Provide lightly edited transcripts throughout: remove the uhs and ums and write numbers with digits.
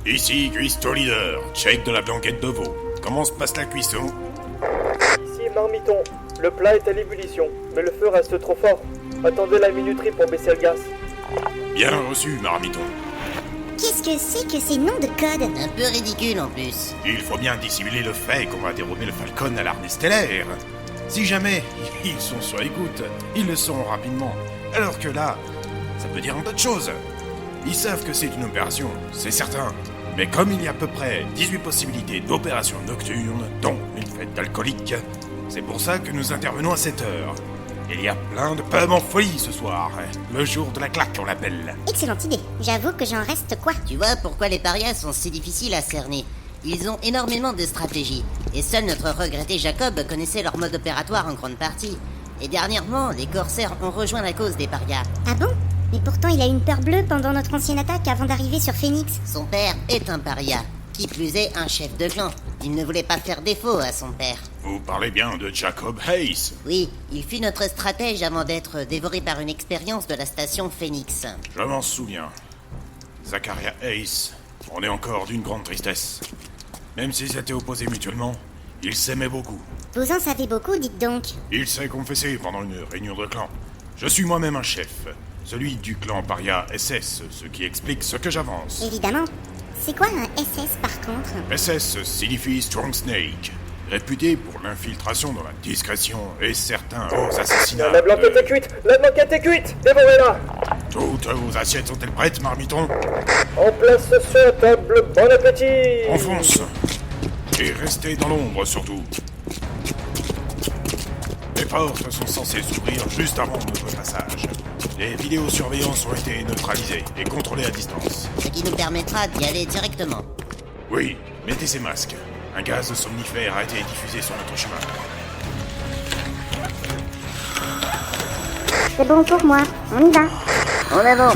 Ici, Cuistot Leader, check de la blanquette de veau. Comment se passe la cuisson? Ici Marmiton, le plat est à l'ébullition, mais le feu reste trop fort. Attendez la minuterie pour baisser le gaz. Bien reçu, Marmiton. Qu'est-ce que c'est que ces noms de code? Un peu ridicule en plus. Il faut bien dissimuler le fait qu'on va dérober le Falcon à l'armée stellaire. Si jamais ils sont sur écoute, ils le seront rapidement. Alors que là, ça peut dire un tas de choses. Ils savent que c'est une opération, c'est certain. Mais comme il y a à peu près 18 possibilités d'opérations nocturnes, dont une fête d'alcoolique, c'est pour ça que nous intervenons à cette heure. Il y a plein de pubs en folie ce soir. Le jour de la claque, on l'appelle. Excellente idée. J'avoue que j'en reste quoi? Tu vois pourquoi les parias sont si difficiles à cerner. Ils ont énormément de stratégies. Et seul notre regretté Jacob connaissait leur mode opératoire en grande partie. Et dernièrement, les corsaires ont rejoint la cause des parias. Ah bon? Mais pourtant il a une peur bleue pendant notre ancienne attaque avant d'arriver sur Phoenix. Son père est un paria. Qui plus est, un chef de clan. Il ne voulait pas faire défaut à son père. Vous parlez bien de Jacob Hayes. Oui, il fut notre stratège avant d'être dévoré par une expérience de la station Phoenix. Je m'en souviens. Zachariah Hayes, on est encore d'une grande tristesse. Même s'ils étaient opposés mutuellement, ils s'aimaient beaucoup. Vous en savez beaucoup, dites donc. Il s'est confessé pendant une réunion de clan. Je suis moi-même un chef, celui du clan Paria SS, ce qui explique ce que j'avance. Évidemment. C'est quoi un SS par contre? SS signifie Strong Snake, réputé pour l'infiltration dans la discrétion et certains hauts assassinats. La blanquette est cuite! La blanquette est cuite! Dévorez-la! Toutes vos assiettes sont-elles prêtes, Marmiton? En place sur la table, bon appétit! Enfonce! Et restez dans l'ombre surtout. Les portes sont censées s'ouvrir juste avant notre passage. Les vidéosurveillances ont été neutralisées et contrôlées à distance. Ce qui nous permettra d'y aller directement. Oui, mettez ces masques. Un gaz somnifère a été diffusé sur notre chemin. C'est bon pour moi, on y va. En avant!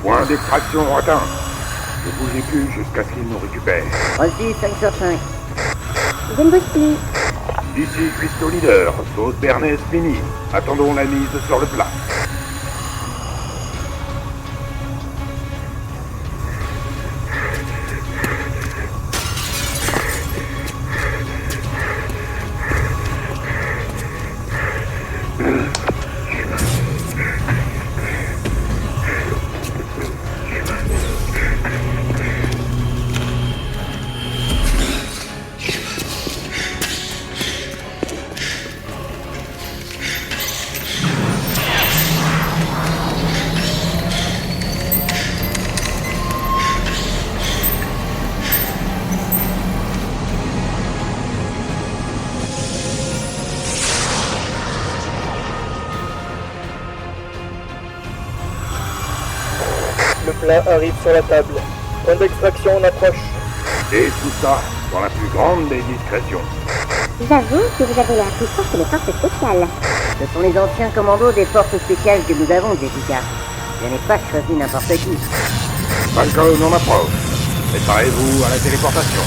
Point d'extraction atteint. Ne bougez plus jusqu'à ce qu'ils nous récupèrent. Reçu 5 sur 5. Je ne bouge plus. Ici Cuistot Leader, sauce bernaise finie. Attendons la mise sur le plat. Le plat arrive sur la table. Point d'extraction, on approche. Et tout ça dans la plus grande des discrétions. J'avoue que vous avez l'air plus fort que les forces spéciales. Ce sont les anciens commandos des forces spéciales que nous avons, Jessica. Je n'ai pas choisi n'importe qui. Falcon, on approche. Préparez-vous à la téléportation.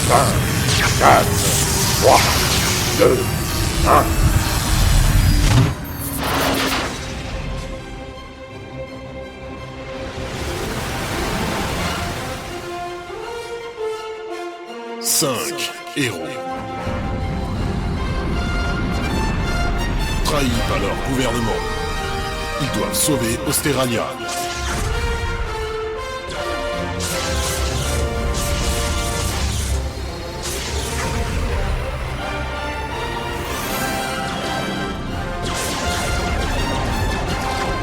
5, 4, 3, 2, 1. Cinq héros. Trahis par leur gouvernement, ils doivent sauver Ostérania.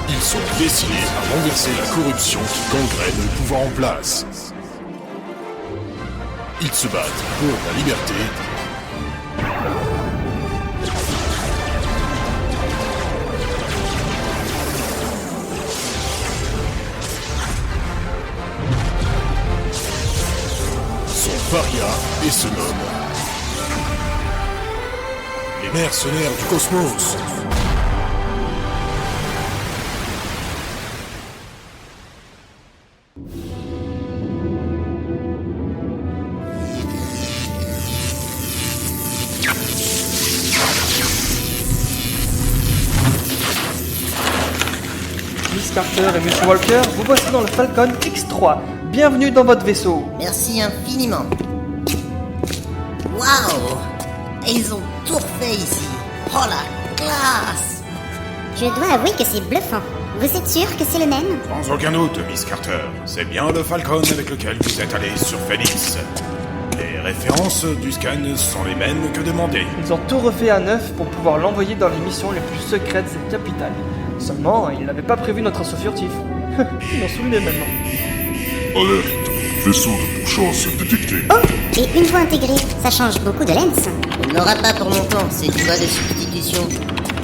Ils sont destinés à renverser la corruption qui gangrène le pouvoir en place. Ils se battent pour la liberté. Son paria et se nomme les mercenaires du cosmos. Carter et Monsieur Walker, vous voici dans le Falcon X3. Bienvenue dans votre vaisseau. Merci infiniment. Waouh! Et ils ont tout refait ici. Oh la classe! Je dois avouer que c'est bluffant. Vous êtes sûr que c'est le même? Sans aucun doute, Miss Carter. C'est bien le Falcon avec lequel vous êtes allé sur Phoenix. Les références du scan sont les mêmes que demandé. Ils ont tout refait à neuf pour pouvoir l'envoyer dans les missions les plus secrètes et capitales. Seulement, ils n'avaient pas prévu notre assaut furtif. Ils en souvenaient maintenant. Alerte. Vaisseau de pourchance détecté. Oh! Et une fois intégré, ça change beaucoup de lens. On ne l'aura pas pour longtemps, c'est une voie de substitution.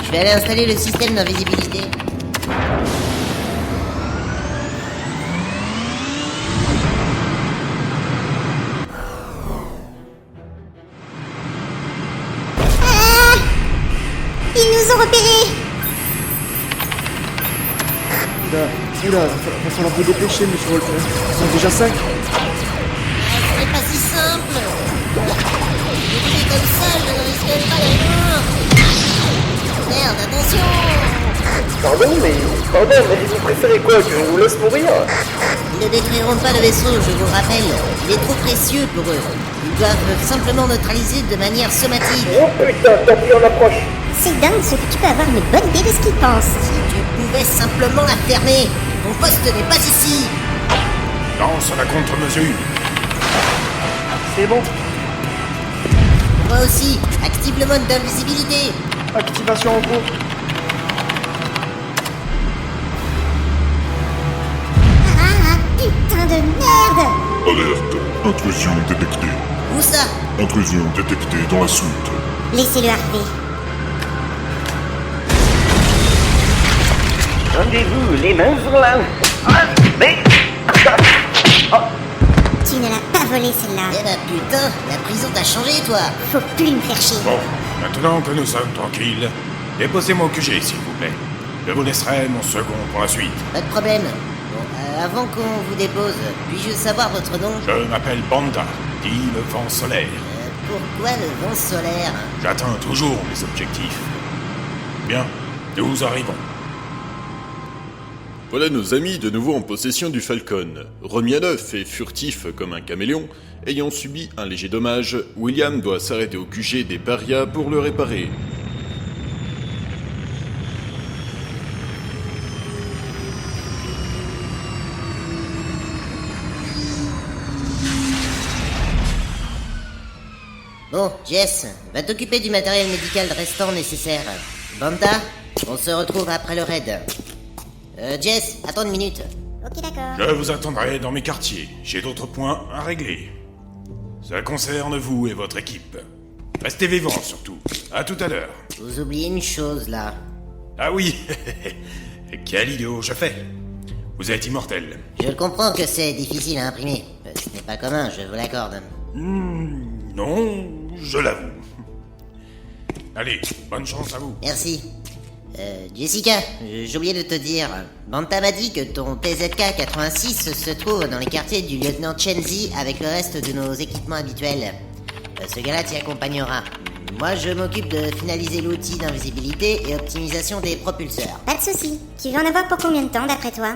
Je vais aller installer le système d'invisibilité. Ils nous ont repérés! Oula, va falloir vous dépêcher, Monsieur Walker. Ils sont déjà 5. Ce n'est pas si simple. Je comme ça, je ne risque pas la mort. Merde, attention. Pardon, mais vous préférez quoi? Que je vous laisse mourir? Ils ne détruiront pas le vaisseau, je vous rappelle. Il est trop précieux pour eux. Ils doivent simplement neutraliser de manière somatique. Oh putain, t'as pris en approche. C'est dingue ce que tu peux avoir une bonne idée de ce qu'ils pensent. Si tu pouvais simplement la fermer. Ton poste n'est pas ici. Lance la contre-mesure. C'est bon. Moi aussi, active le mode d'invisibilité. Activation en cours. Ah, putain de merde! Alerte. Intrusion détectée. Où ça? Intrusion détectée dans la soute. Laissez-le arriver. Rendez-vous, les mains sur la... Mais... Tu ne l'as pas volé celle-là. Eh bah putain, la prison t'a changé toi. Faut plus me faire chier. Bon, maintenant que nous sommes tranquilles, déposez-moi au QG, s'il vous plaît. Je vous laisserai mon second pour la suite. Pas de problème. Bon, avant qu'on vous dépose, puis-je savoir votre nom? Je m'appelle Banda, dit le vent solaire. Pourquoi le vent solaire? J'atteins toujours mes objectifs. Bien, nous arrivons. Voilà nos amis de nouveau en possession du Falcon. Remis à neuf et furtif comme un caméléon, ayant subi un léger dommage, William doit s'arrêter au QG des parias pour le réparer. Bon, Jess, va t'occuper du matériel médical restant nécessaire. Banda, on se retrouve après le raid. Jess, attends une minute. Ok, d'accord. Je vous attendrai dans mes quartiers. J'ai d'autres points à régler. Ça concerne vous et votre équipe. Restez vivants surtout. À tout à l'heure. Vous oubliez une chose là. Ah oui. Quelle idéo je fais. Vous êtes immortel. Je comprends que c'est difficile à imprimer. Ce n'est pas commun, je vous l'accorde. Non, je l'avoue. Allez, bonne chance à vous. Merci. Jessica, j'ai oublié de te dire. Banta m'a dit que ton TZK-86 se trouve dans les quartiers du lieutenant Chenzi avec le reste de nos équipements habituels. Ce gars-là t'y accompagnera. Moi, je m'occupe de finaliser l'outil d'invisibilité et optimisation des propulseurs. Pas de soucis. Tu veux en avoir pour combien de temps d'après toi?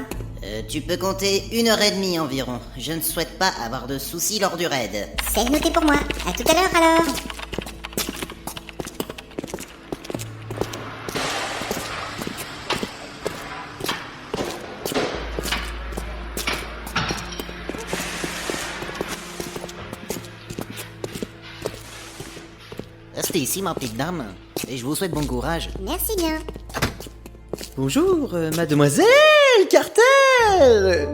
Tu peux compter 1h30 environ. Je ne souhaite pas avoir de soucis lors du raid. C'est noté pour moi. À tout à l'heure alors. Restez ici, ma petite dame. Et je vous souhaite bon courage. Merci bien. Bonjour, mademoiselle Carter.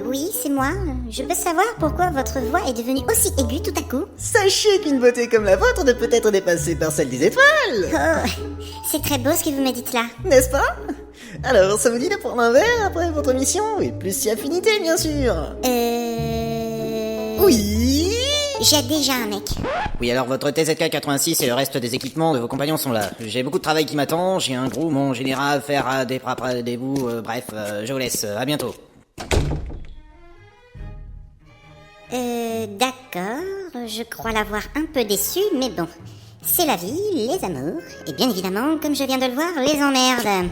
Oui, c'est moi. Je peux savoir pourquoi votre voix est devenue aussi aiguë tout à coup? Sachez qu'une beauté comme la vôtre ne peut être dépassée par celle des étoiles. Oh, c'est très beau ce que vous me dites là. N'est-ce pas? Alors, ça vous dit de prendre un verre après votre mission? Et plus si affinité, bien sûr. Oui. J'ai déjà un mec. Oui, alors votre TZK-86 et le reste des équipements de vos compagnons sont là. J'ai beaucoup de travail qui m'attend, j'ai un gros mon général à faire à des bouts, bref, je vous laisse, à bientôt. D'accord, je crois l'avoir un peu déçu, mais bon. C'est la vie, les amours, et bien évidemment, comme je viens de le voir, les emmerdes.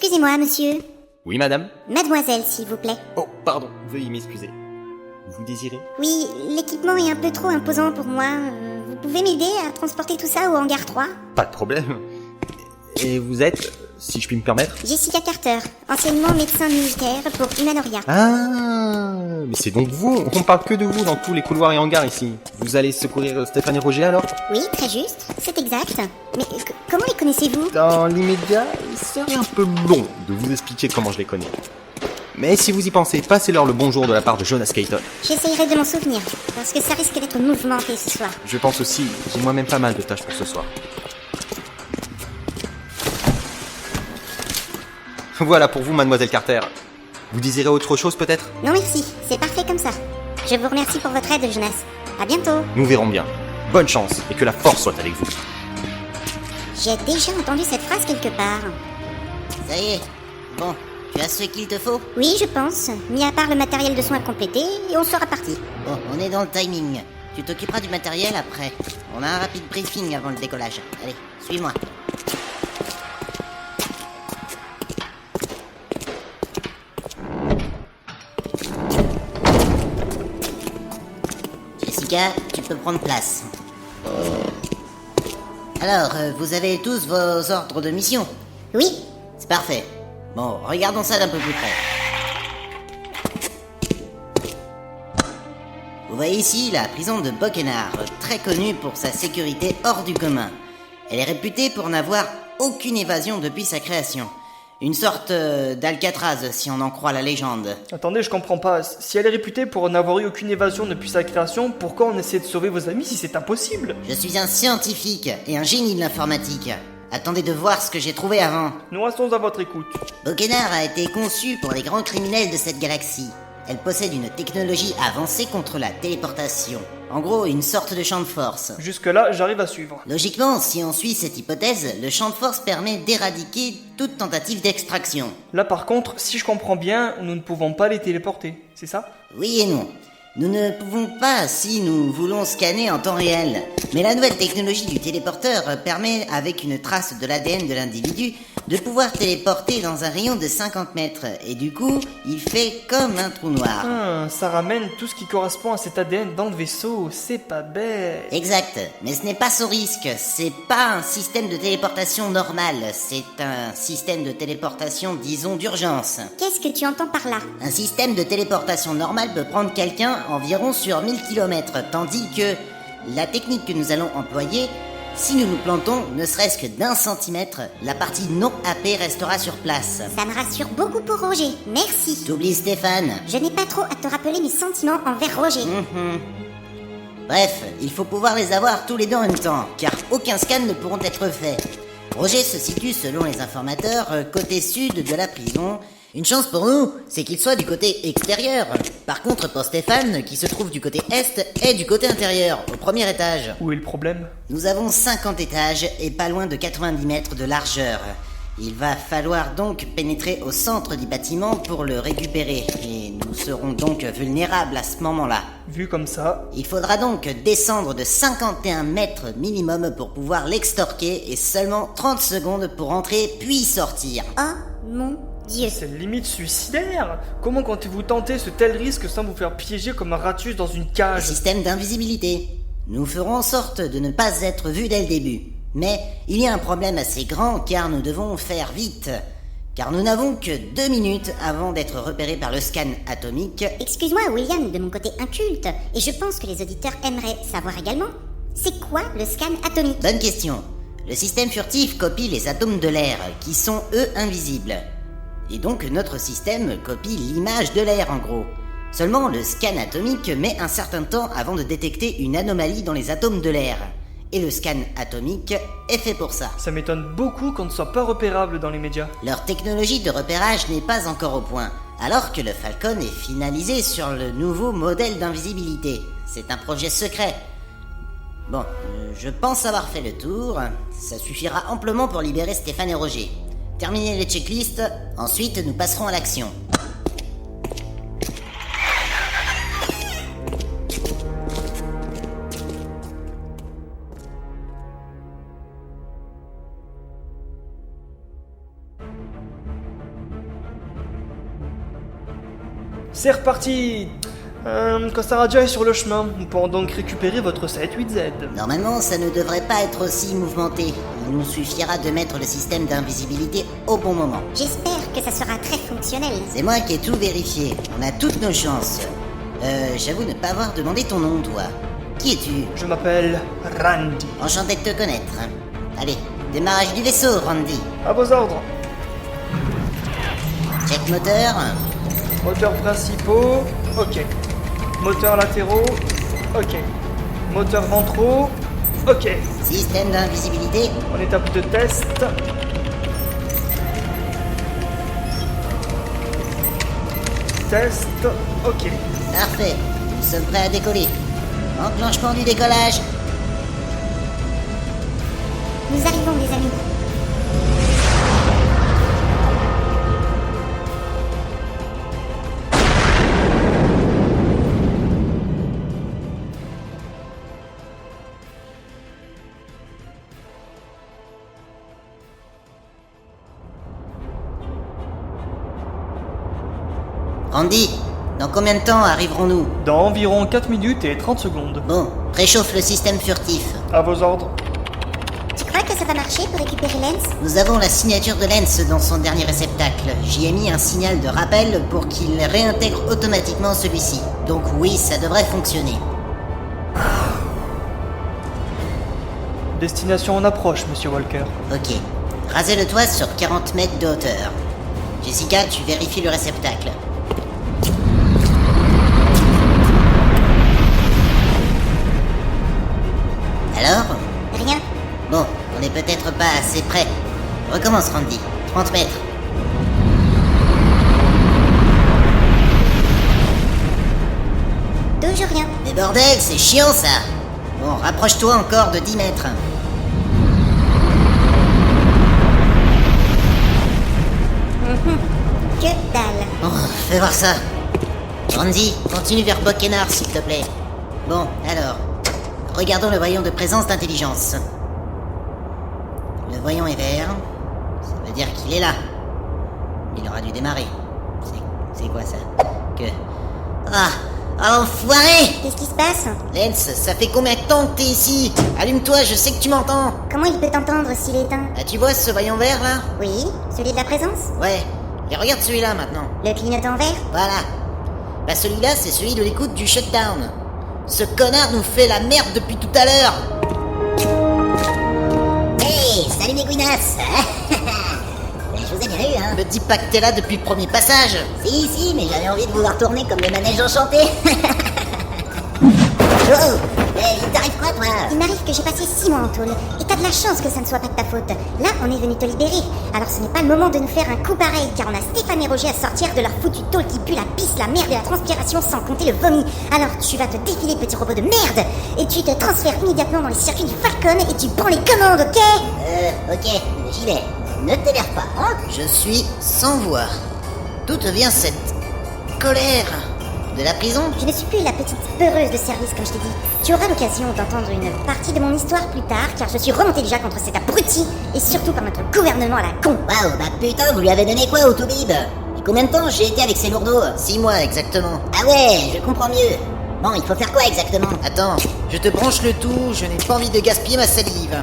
Excusez-moi, monsieur. Oui, madame? Mademoiselle, s'il vous plaît. Oh, pardon, veuillez m'excuser. Vous désirez? Oui, l'équipement est un peu trop imposant pour moi. Vous pouvez m'aider à transporter tout ça au hangar 3? Pas de problème. Et vous êtes, si je puis me permettre? Jessica Carter, anciennement médecin militaire pour Humanoria. Ah, mais c'est donc vous. On parle que de vous dans tous les couloirs et hangars ici. Vous allez secourir Stéphane et Roger alors? Oui, très juste, c'est exact. Mais comment les connaissez-vous? Dans l'immédiat, il serait un peu long de vous expliquer comment je les connais. Mais si vous y pensez, passez-leur le bonjour de la part de Jonas Caton. J'essayerai de m'en souvenir, parce que ça risque d'être mouvementé ce soir. Je pense aussi, j'ai moi-même pas mal de tâches pour ce soir. Voilà pour vous, mademoiselle Carter. Vous désirez autre chose peut-être? Non merci, c'est parfait comme ça. Je vous remercie pour votre aide, Jonas. À bientôt. Nous verrons bien. Bonne chance et que la force soit avec vous. J'ai déjà entendu cette phrase quelque part. Ça y est. Bon, tu as ce qu'il te faut? Oui, je pense. Mis à part le matériel de soins à compléter, et on sera parti. Bon, on est dans le timing. Tu t'occuperas du matériel après. On a un rapide briefing avant le décollage. Allez, suis-moi. Jessica, tu peux prendre place. Alors, vous avez tous vos ordres de mission? Oui. C'est parfait. Bon, regardons ça d'un peu plus près. Vous voyez ici la prison de Bockenard, très connue pour sa sécurité hors du commun. Elle est réputée pour n'avoir aucune évasion depuis sa création. Une sorte d'Alcatraz, si on en croit la légende. Attendez, je comprends pas. Si elle est réputée pour n'avoir eu aucune évasion depuis sa création, pourquoi on essaie de sauver vos amis si c'est impossible? Je suis un scientifique et un génie de l'informatique. Attendez de voir ce que j'ai trouvé avant. Nous restons à votre écoute. Bockenard a été conçue pour les grands criminels de cette galaxie. Elle possède une technologie avancée contre la téléportation. En gros, une sorte de champ de force. Jusque-là, j'arrive à suivre. Logiquement, si on suit cette hypothèse, le champ de force permet d'éradiquer toute tentative d'extraction. Là par contre, si je comprends bien, nous ne pouvons pas les téléporter, c'est ça? Oui et non. Nous ne pouvons pas si nous voulons scanner en temps réel. Mais la nouvelle technologie du téléporteur permet, avec une trace de l'ADN de l'individu, de pouvoir téléporter dans un rayon de 50 mètres. Et du coup, il fait comme un trou noir. Ça ramène tout ce qui correspond à cet ADN dans le vaisseau, c'est pas bête. Exact, mais ce n'est pas sans risque. C'est pas un système de téléportation normal. C'est un système de téléportation, disons, d'urgence. Qu'est-ce que tu entends par là? Un système de téléportation normal peut prendre quelqu'un environ sur 1000 km, tandis que la technique que nous allons employer, si nous nous plantons ne serait-ce que d'1 centimètre, la partie non happée restera sur place. Ça me rassure beaucoup pour Roger, merci. T'oublies Stéphane. Je n'ai pas trop à te rappeler mes sentiments envers Roger. Bref, il faut pouvoir les avoir tous les deux en même temps, car aucun scan ne pourront être faits. Roger se situe, selon les informateurs, côté sud de la prison. Une chance pour nous, c'est qu'il soit du côté extérieur. Par contre, pour Stéphane, qui se trouve du côté est, est du côté intérieur, au premier étage. Où est le problème? Nous avons 50 étages et pas loin de 90 mètres de largeur. Il va falloir donc pénétrer au centre du bâtiment pour le récupérer, et nous serons donc vulnérables à ce moment-là. Vu comme ça... Il faudra donc descendre de 51 mètres minimum pour pouvoir l'extorquer, et seulement 30 secondes pour entrer puis sortir. Oh mon Dieu. C'est limite suicidaire. Comment comptez-vous tenter ce tel risque sans vous faire piéger comme un ratus dans une cage? Système d'invisibilité. Nous ferons en sorte de ne pas être vus dès le début. Mais il y a un problème assez grand car nous devons faire vite. Car nous n'avons que 2 minutes avant d'être repérés par le scan atomique. Excuse-moi William, de mon côté inculte, et je pense que les auditeurs aimeraient savoir également. C'est quoi le scan atomique? Bonne question. Le système furtif copie les atomes de l'air, qui sont eux invisibles. Et donc notre système copie l'image de l'air en gros. Seulement le scan atomique met un certain temps avant de détecter une anomalie dans les atomes de l'air. Et le scan atomique est fait pour ça. Ça m'étonne beaucoup qu'on ne soit pas repérable dans les médias. Leur technologie de repérage n'est pas encore au point, alors que le Falcon est finalisé sur le nouveau modèle d'invisibilité. C'est un projet secret. Bon, je pense avoir fait le tour. Ça suffira amplement pour libérer Stéphane et Roger. Terminez les checklists, ensuite nous passerons à l'action. C'est reparti. Costa Radia est sur le chemin. Nous pourrons donc récupérer votre 7-8Z. Normalement, ça ne devrait pas être aussi mouvementé. Il nous suffira de mettre le système d'invisibilité au bon moment. J'espère que ça sera très fonctionnel. C'est moi qui ai tout vérifié. On a toutes nos chances. J'avoue ne pas avoir demandé ton nom, toi. Qui es-tu? Je m'appelle Randy. Enchanté de te connaître. Allez, démarrage du vaisseau, Randy. À vos ordres. Check moteur. Moteurs principaux, ok. Moteurs latéraux, ok. Moteurs ventraux, ok. Système d'invisibilité. En étape de test. Test, ok. Parfait. Nous sommes prêts à décoller. Enclenchement du décollage. Nous arrivons, les amis. Randy, dans combien de temps arriverons-nous? Dans environ 4 minutes et 30 secondes. Bon, préchauffe le système furtif. À vos ordres. Tu crois que ça va marcher pour récupérer Lens? Nous avons la signature de Lens dans son dernier réceptacle. J'y ai mis un signal de rappel pour qu'il réintègre automatiquement celui-ci. Donc oui, ça devrait fonctionner. Destination en approche, monsieur Walker. Ok. Rasez le toit sur 40 mètres de hauteur. Jessica, tu vérifies le réceptacle. Alors? Rien. Bon, on n'est peut-être pas assez près. Recommence, Randy. 30 mètres. Toujours rien. Mais bordel, c'est chiant ça. Bon, rapproche-toi encore de 10 mètres. Que dalle. Bon, fais voir ça. Randy, continue vers Bockenard, s'il te plaît. Bon, alors, regardons le voyant de présence d'intelligence. Le voyant est vert. Ça veut dire qu'il est là. Il aura dû démarrer. C'est quoi ça? Ah, l'enfoiré! Qu'est-ce qui se passe? Lens, ça fait combien de temps que t'es ici? Allume-toi, je sais que tu m'entends. Comment il peut t'entendre s'il est éteint? Ah, tu vois ce voyant vert là? Oui, celui de la présence? Ouais. Et regarde celui-là maintenant. Le clignotant vert? Voilà. Bah celui-là, c'est celui de l'écoute du shutdown. Ce connard nous fait la merde depuis tout à l'heure. Hey, salut mes gouinasses. Je vous ai bien eu, hein. Me dis pas que t'es là depuis le premier passage. Si, mais j'avais envie de vous voir tourner comme le manège enchanté. Oh, il t'arrive quoi, toi? Il m'arrive que j'ai passé 6 mois en tôle, et t'as de la chance que ça ne soit pas de ta faute. Là, on est venu te libérer. Alors ce n'est pas le moment de nous faire un coup pareil, car on a Stéphane et Roger à sortir de leur foutu tôle qui pue la pisse, la merde et la transpiration, sans compter le vomi. Alors tu vas te défiler, petit robot de merde, et tu te transfères immédiatement dans les circuits du Falcon, et tu prends les commandes, ok? Ok, j'y vais. Ne t'énerve pas, hein? Je suis sans voix. D'où te vient cette colère? De la prison? Je ne suis plus la petite peureuse de service, comme je t'ai dit. Tu auras l'occasion d'entendre une partie de mon histoire plus tard, car je suis remontée déjà contre cet abruti, et surtout par notre gouvernement à la con. Waouh, bah putain, vous lui avez donné quoi au Toubib? Et combien de temps j'ai été avec ces lourdeaux? 6 mois exactement. Ah ouais, je comprends mieux. Bon, il faut faire quoi exactement? Attends, je te branche le tout, je n'ai pas envie de gaspiller ma salive.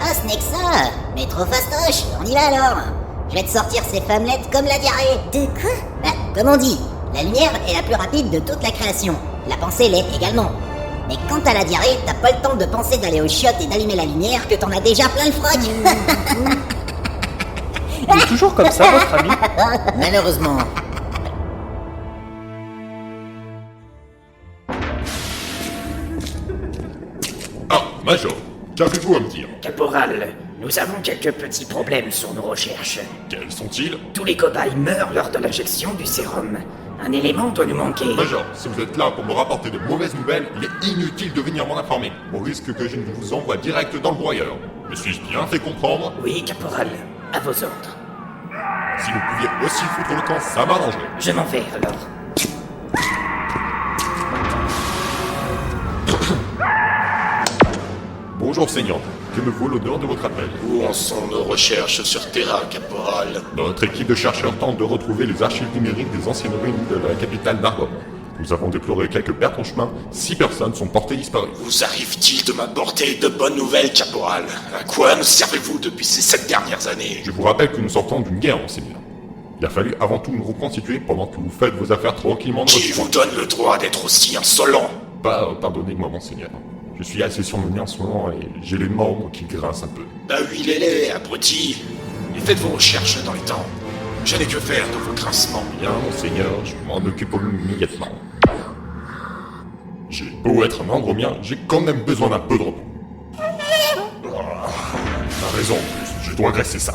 Ah, ce n'est que ça. Mais trop fastoche, on y va alors. Je vais te sortir ces femmelettes comme la diarrhée. De quoi? Bah, comme on dit, la lumière est la plus rapide de toute la création. La pensée l'est également. Mais quand t'as la diarrhée, t'as pas le temps de penser d'aller aux chiottes et d'allumer la lumière que t'en as déjà plein le froc. Il est toujours comme ça, votre ami? Malheureusement. Ah, Major, qu'avez-vous à me dire? Caporal, nous avons quelques petits problèmes sur nos recherches. Quels sont-ils? Tous les cobayes meurent lors de l'injection du sérum. Un élément doit nous manquer. Major, si vous êtes là pour me rapporter de mauvaises nouvelles, il est inutile de venir m'en informer. Au risque que je ne vous envoie direct dans le broyeur. Me suis-je bien fait comprendre? Oui, caporal, à vos ordres. Si vous pouviez aussi foutre le camp, ça m'arrangerait. Je m'en vais alors. Bonjour, Seigneur. Que que me vaut l'honneur de votre appel. Où en sont nos recherches sur Terra, caporal? Notre équipe de chercheurs tente de retrouver les archives numériques des anciennes ruines de la capitale d'Arbor. Nous avons déploré quelques pertes en chemin, 6 personnes sont portées disparues. Vous arrive-t-il de m'apporter de bonnes nouvelles, caporal? À quoi nous servez-vous depuis ces 7 dernières années? Je vous rappelle que nous sortons d'une guerre, monseigneur. Il a fallu avant tout nous reconstituer pendant que vous faites vos affaires tranquillement de Qui votre vous donne le droit d'être aussi insolent? Pardonnez-moi, monseigneur. Je suis assez surmené en ce moment et j'ai les membres qui grincent un peu. Bah huilez-les, abrutis. Et faites vos recherches dans les temps. Je n'ai que faire de vos grincements. Bien, monseigneur, je m'en occupe immédiatement. J'ai beau être un andromien, j'ai quand même besoin d'un peu de repos. T'as raison, en plus, je dois graisser ça.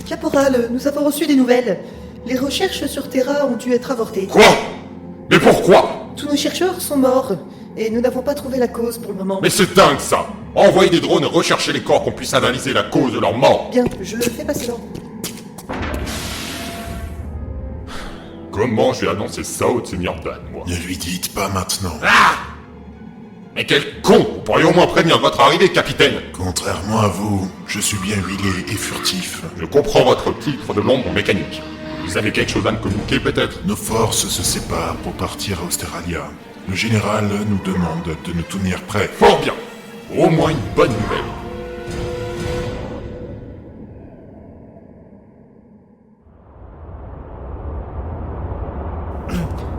Caporal, nous avons reçu des nouvelles. Les recherches sur Terra ont dû être avortées. Quoi? Mais pourquoi? Tous nos chercheurs sont morts, et nous n'avons pas trouvé la cause pour le moment. Mais c'est dingue ça! Envoyez des drones et recherchez les corps qu'on puisse analyser la cause de leur mort! Bien, je fais passer l'ordre. Comment je vais annoncer ça au seigneur Dan, moi? Ne lui dites pas maintenant. Ah! Mais quel con! Vous pourriez au moins prévenir votre arrivée, capitaine! Contrairement à vous, je suis bien huilé et furtif. Je comprends votre titre de l'ombre mécanique. Vous avez quelque chose à me communiquer, peut-être? Nos forces se séparent pour partir à Australia. Le général nous demande de nous tenir prêts. Fort bien! Au moins une bonne nouvelle.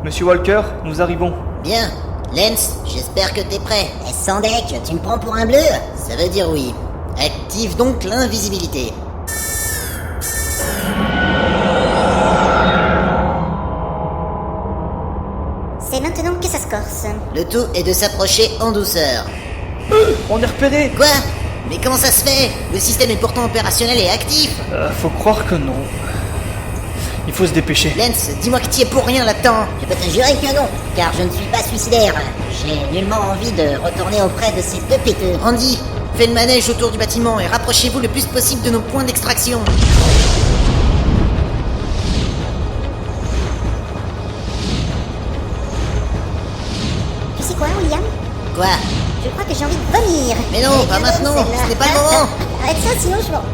Monsieur Walker, nous arrivons. Bien. Lance, j'espère que t'es prêt. Sans deck, tu me prends pour un bleu? Ça veut dire oui. Active donc l'invisibilité. C'est maintenant que ça se corse. Le tout est de s'approcher en douceur. On est repéré. Quoi? Mais comment ça se fait? Le système est pourtant opérationnel et actif. Faut croire que non. Il faut se dépêcher. Lance, dis-moi que t'y es pour rien là-dedans. Je peux te jurer que non, car je ne suis pas suicidaire. J'ai nullement envie de retourner auprès de ces deux péteux. Randy, fais le manège autour du bâtiment et rapprochez-vous le plus possible de nos points d'extraction. Tu sais quoi, William? Quoi? Je crois que j'ai envie de vomir. Mais non, pas maintenant, ce n'est pas le moment. Arrête ça, sinon je m'en...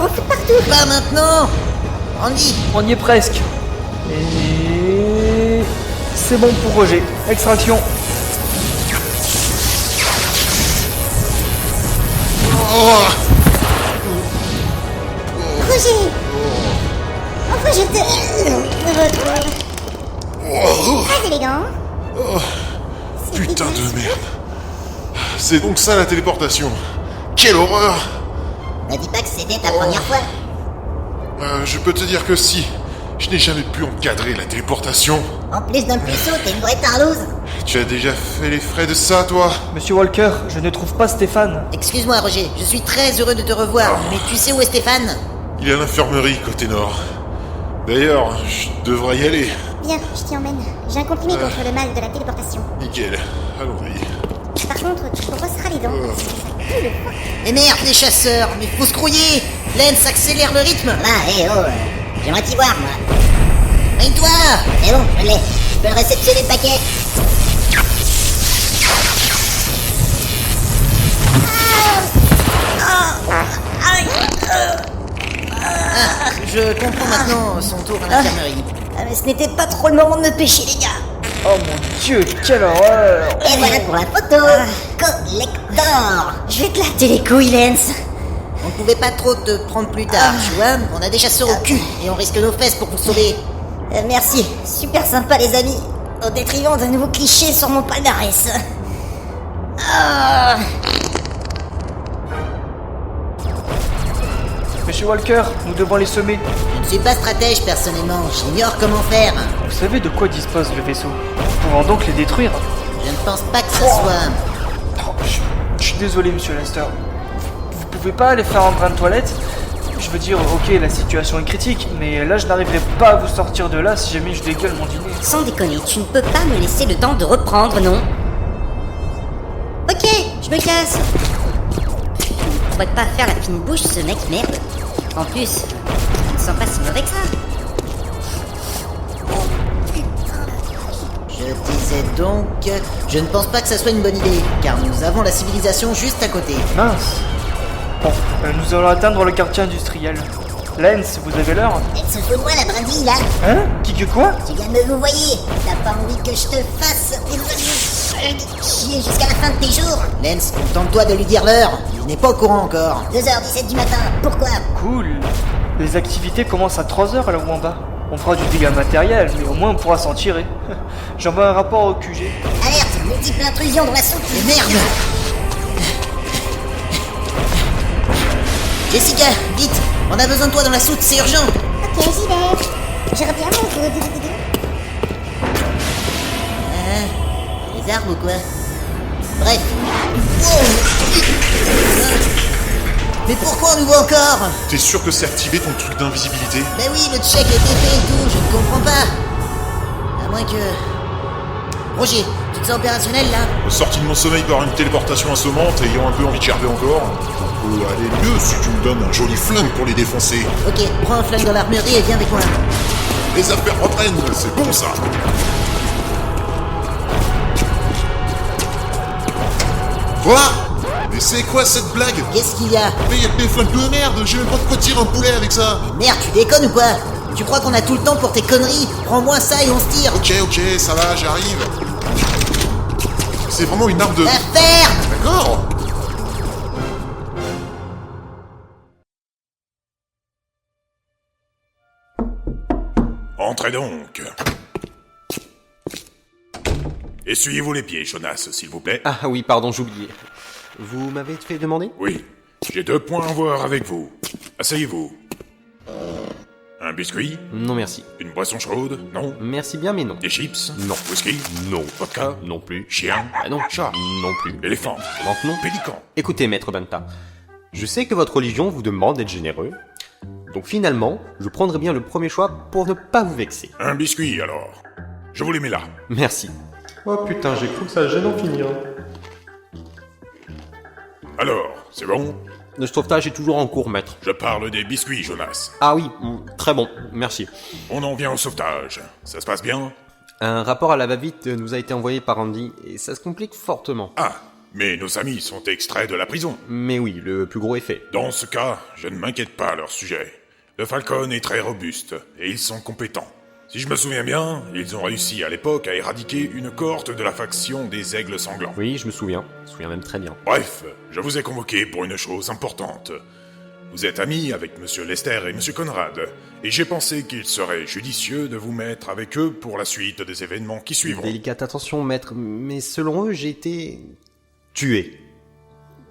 On fout partout. Pas maintenant. Randy. On y est presque. Et... c'est bon pour Roger. Extraction. Roger. Enfin, je te... Très élégant. Putain de merde. C'est donc ça la téléportation. Quelle horreur! Ne dis pas que c'était ta première fois. Je peux te dire que si. Je n'ai jamais pu encadrer la téléportation. En plus d'un puceau, t'es une vraie tarlouse. Tu as déjà fait les frais de ça, toi? Monsieur Walker, je ne trouve pas Stéphane. Excuse-moi, Roger, je suis très heureux de te revoir, mais tu sais où est Stéphane? Il est à l'infirmerie, côté nord. D'ailleurs, je devrais y aller. Bien, je t'y emmène. J'ai un comprimé contre le mal de la téléportation. Nickel, allons-y. Par contre, tu te brosseras les dents, parce que ça pue le foie. Mais merde, les chasseurs, mais faut se grouiller. Lance accélère le rythme. J'aimerais t'y voir, moi. Mène-toi. C'est bon, je l'ai. Je peux le réceptionner le paquet. Je comprends maintenant son tour à l'infirmerie. Mais ce n'était pas trop le moment de me pêcher, les gars. Oh mon dieu, quelle horreur. Et voilà pour la photo. Collector. Je vais te latter les couilles, Lance. On pouvait pas trop te prendre plus tard, tu vois. On a des chasseurs au cul et on risque nos fesses pour vous sauver. Merci, super sympa les amis. Au détriment d'un nouveau cliché sur mon palmarès. Monsieur Walker, nous devons les semer. Je ne suis pas stratège personnellement, j'ignore comment faire. Vous savez de quoi dispose le vaisseau? Nous pouvons donc les détruire. Je ne pense pas que ce soit... Je suis désolé, monsieur Lester. Vous pouvez pas aller faire un brin de toilette? Je veux dire, ok, la situation est critique, mais là je n'arriverai pas à vous sortir de là si jamais je dégueule mon dîner. Sans déconner, tu ne peux pas me laisser le temps de reprendre, non? Ok, je me casse. Il pourrait pas faire la fine bouche, ce mec, merde. En plus, ça ne sent pas si mauvais que ça. Oh, putain. Je disais donc, je ne pense pas que ça soit une bonne idée, car nous avons la civilisation juste à côté. Mince. Bon, nous allons atteindre le quartier industriel. Lens, vous avez l'heure? Elle se fout de moi, la brindille, là. Hein? Qui que quoi? Tu viens de me vous voyez. T'as pas envie que je te fasse chier jusqu'à la fin de tes jours? Lens, contente-toi de lui dire l'heure. Il n'est pas au courant encore. 2h17 du matin. Pourquoi? Cool. Les activités commencent à 3h là où en bas. On fera du dégât matériel, mais au moins on pourra s'en tirer. J'envoie un rapport au QG. Alerte, multiple intrusion dans la soupe. Mais merde! Jessica, vite! On a besoin de toi dans la soute, c'est urgent! Ok, j'y vais. Je reviens mon coude. Les arbres ou quoi? Bref. Mais pourquoi on nous voit encore? T'es sûr que c'est activé ton truc d'invisibilité? Mais oui, le check a été fait et tout, je ne comprends pas. À moins que... Roger, tu te sens opérationnel là? Sorti de mon sommeil par une téléportation assommante, ayant un peu envie de gerber encore. On peut aller mieux si tu me donnes un joli flingue pour les défoncer. Ok, prends un flingue dans l'armurerie et viens avec moi. Les affaires reprennent, c'est bon ça. Quoi? Mais c'est quoi cette blague? Qu'est-ce qu'il y a? Mais y'a des flingues de merde, j'ai même pas de quoi tirer un poulet avec ça. Mais merde, tu déconnes ou quoi? Tu crois qu'on a tout le temps pour tes conneries? Prends-moi ça et on se tire. Ok, ça va, j'arrive. C'est vraiment une arme de... La ferme! D'accord. Entrez donc. Essuyez-vous les pieds, Jonas, s'il vous plaît. Ah oui, pardon, j'oubliais. Vous m'avez fait demander? Oui, j'ai 2 points à voir avec vous. Asseyez-vous. Un biscuit? Non merci. Une boisson chaude? Non. Merci bien, mais non. Des chips? Non. Whisky? Non. Vodka? Non plus. Chien? Ah non. Chat? Non plus. Éléphant? Donc non. Pélican? Écoutez, maître Banta, je sais que votre religion vous demande d'être généreux, donc finalement, je prendrai bien le premier choix pour ne pas vous vexer. Un biscuit, alors. Je vous les mets là. Merci. Oh putain, j'ai cru que ça allait d'en finir. Alors, c'est bon? Le sauvetage est toujours en cours, maître. Je parle des biscuits, Jonas. Ah oui, très bon, merci. On en vient au sauvetage. Ça se passe bien? Un rapport à la va-vite nous a été envoyé par Andy, et ça se complique fortement. Ah, mais nos amis sont extraits de la prison. Mais oui, le plus gros est fait. Dans ce cas, je ne m'inquiète pas à leur sujet. Le Falcon est très robuste, et ils sont compétents. Si je me souviens bien, ils ont réussi à l'époque à éradiquer une cohorte de la faction des Aigles Sanglants. Oui, je me souviens même très bien. Bref, je vous ai convoqué pour une chose importante. Vous êtes amis avec Monsieur Lester et Monsieur Conrad, et j'ai pensé qu'il serait judicieux de vous mettre avec eux pour la suite des événements qui suivront. Délicate attention, maître, mais selon eux, j'ai été... tué.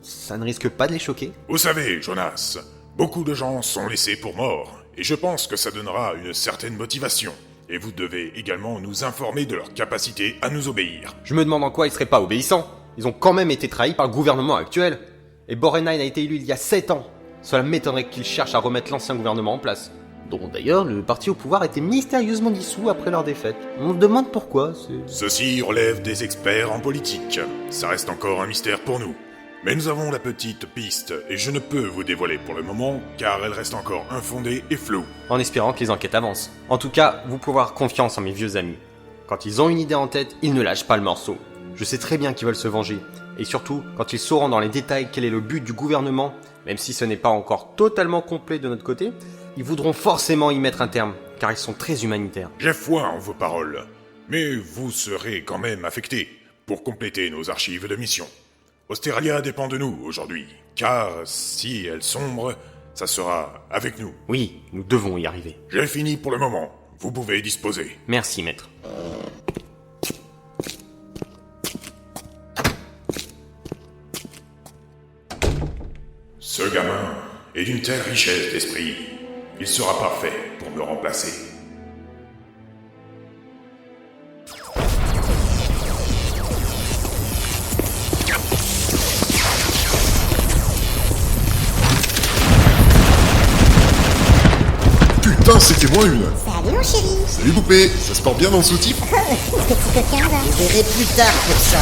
Ça ne risque pas de les choquer? Vous savez, Jonas, beaucoup de gens sont laissés pour morts, et je pense que ça donnera une certaine motivation. Et vous devez également nous informer de leur capacité à nous obéir. Je me demande en quoi ils seraient pas obéissants. Ils ont quand même été trahis par le gouvernement actuel. Et Borenheim a été élu il y a 7 ans. Cela m'étonnerait qu'ils cherchent à remettre l'ancien gouvernement en place. Dont d'ailleurs, le parti au pouvoir a été mystérieusement dissous après leur défaite. On se demande pourquoi, Ceci relève des experts en politique. Ça reste encore un mystère pour nous. Mais nous avons la petite piste, et je ne peux vous dévoiler pour le moment, car elle reste encore infondée et floue. En espérant que les enquêtes avancent. En tout cas, vous pouvez avoir confiance en mes vieux amis. Quand ils ont une idée en tête, ils ne lâchent pas le morceau. Je sais très bien qu'ils veulent se venger. Et surtout, quand ils sauront dans les détails quel est le but du gouvernement, même si ce n'est pas encore totalement complet de notre côté, ils voudront forcément y mettre un terme, car ils sont très humanitaires. J'ai foi en vos paroles, mais vous serez quand même affectés pour compléter nos archives de mission. Australia dépend de nous aujourd'hui, car si elle sombre, ça sera avec nous. Oui, nous devons y arriver. J'ai fini pour le moment. Vous pouvez disposer. Merci, maître. Ce gamin est d'une telle richesse d'esprit. Il sera parfait pour me remplacer. Putain, c'était moi une! Salut mon chéri. Salut poupée, ça se porte bien dans le sous-type? Petit coquin va. Je verrai plus tard pour ça.